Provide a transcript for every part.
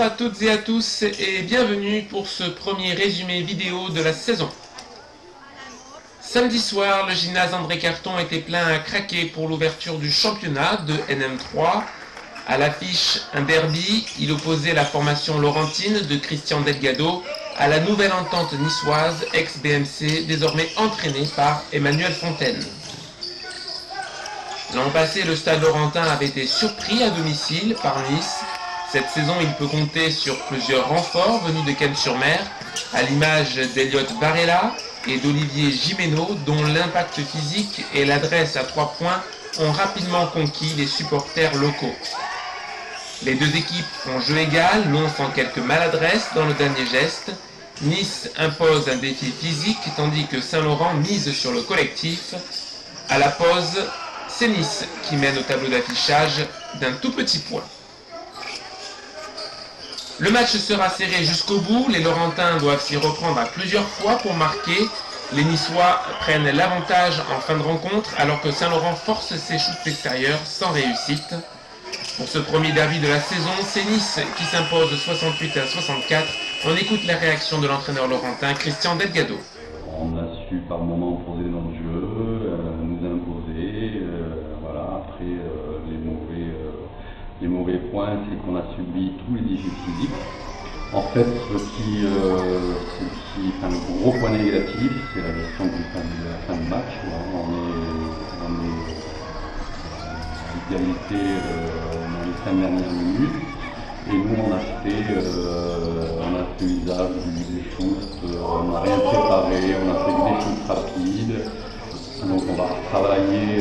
à toutes et à tous et bienvenue pour ce premier résumé vidéo de la saison. Samedi soir, le gymnase André Carton était plein à craquer pour l'ouverture du championnat de NM3. À l'affiche, un derby, il opposait la formation laurentine de Christian Delgado à la nouvelle entente niçoise ex-BMC, désormais entraînée par Emmanuel Fontaine. L'an passé, le stade laurentin avait été surpris à domicile par Nice. Cette saison, il peut compter sur plusieurs renforts venus de Cannes-sur-Mer, à l'image d'Eliott Varela et d'Olivier Gimeno, dont l'impact physique et l'adresse à 3 points ont rapidement conquis les supporters locaux. Les deux équipes font jeu égal, non sans quelques maladresses dans le dernier geste. Nice impose un défi physique, tandis que Saint-Laurent mise sur le collectif. À la pause, c'est Nice qui mène au tableau d'affichage d'un tout petit point. Le match sera serré jusqu'au bout, les Laurentins doivent s'y reprendre à plusieurs fois pour marquer. Les Niçois prennent l'avantage en fin de rencontre alors que Saint-Laurent force ses shoots extérieurs sans réussite. Pour ce premier derby de la saison, c'est Nice qui s'impose 68-64. On écoute la réaction de l'entraîneur laurentin Christian Delgado. On a su par moments poser notre jeu, nous imposer. Après, les mauvais points, c'est qu'on a subi tous les défis physiques. En fait, le gros point négatif, c'est la gestion de la fin de match. On est à l'égalité dans les 5 dernières minutes. Et nous, on a fait usage des shoots, on n'a rien préparé, on a fait des shoots rapides. Donc on va retravailler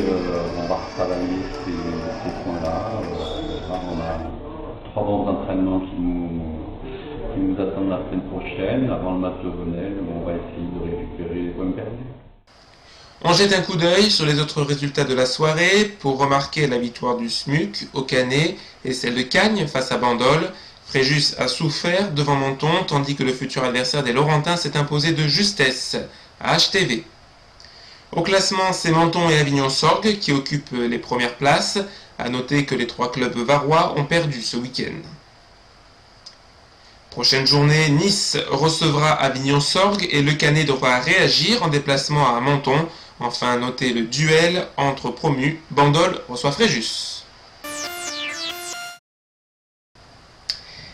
ces points-là. On a 3 bons d'entraînement qui nous attendent la semaine prochaine, avant le match de Venelle, où on va essayer de récupérer les points perdus. On jette un coup d'œil sur les autres résultats de la soirée pour remarquer la victoire du SMUC au Canet et celle de Cagnes face à Bandol. Fréjus a souffert devant Menton, tandis que le futur adversaire des Laurentins s'est imposé de justesse à HTV. Au classement, c'est Menton et Avignon-Sorgues qui occupent les premières places. À noter que les 3 clubs varois ont perdu ce week-end. Prochaine journée, Nice recevra Avignon-Sorgues et le Canet devra réagir en déplacement à Menton. Enfin, notez le duel entre promus. Bandol reçoit Fréjus.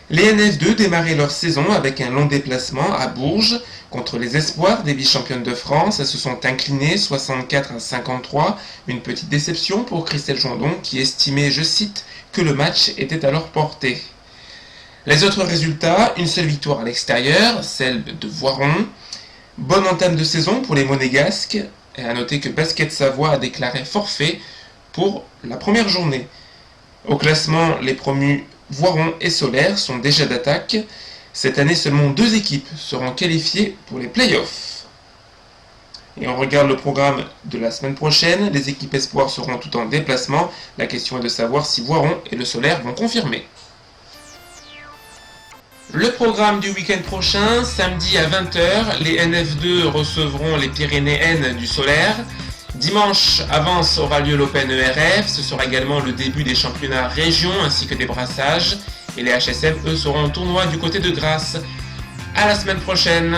Les NF2 démarraient leur saison avec un long déplacement à Bourges contre les espoirs des vice-championnes de France. Elles se sont inclinées 64-53. Une petite déception pour Christelle Gendon qui estimait, je cite, que le match était à leur portée. Les autres résultats, une seule victoire à l'extérieur, celle de Voiron. Bonne entame de saison pour les Monégasques. Et à noter que Basket Savoie a déclaré forfait pour la première journée. Au classement, les promus Voiron et Solaire sont déjà d'attaque. Cette année, seulement 2 équipes seront qualifiées pour les playoffs. Et on regarde le programme de la semaine prochaine. Les équipes espoirs seront toutes en déplacement. La question est de savoir si Voiron et le Solaire vont confirmer. Le programme du week-end prochain, samedi à 20h, les NF2 recevront les Pyrénéennes du Solaire. Dimanche, avance aura lieu l'Open ERF, ce sera également le début des championnats région ainsi que des brassages. Et les HSM, eux, seront en tournoi du côté de Grasse. À la semaine prochaine.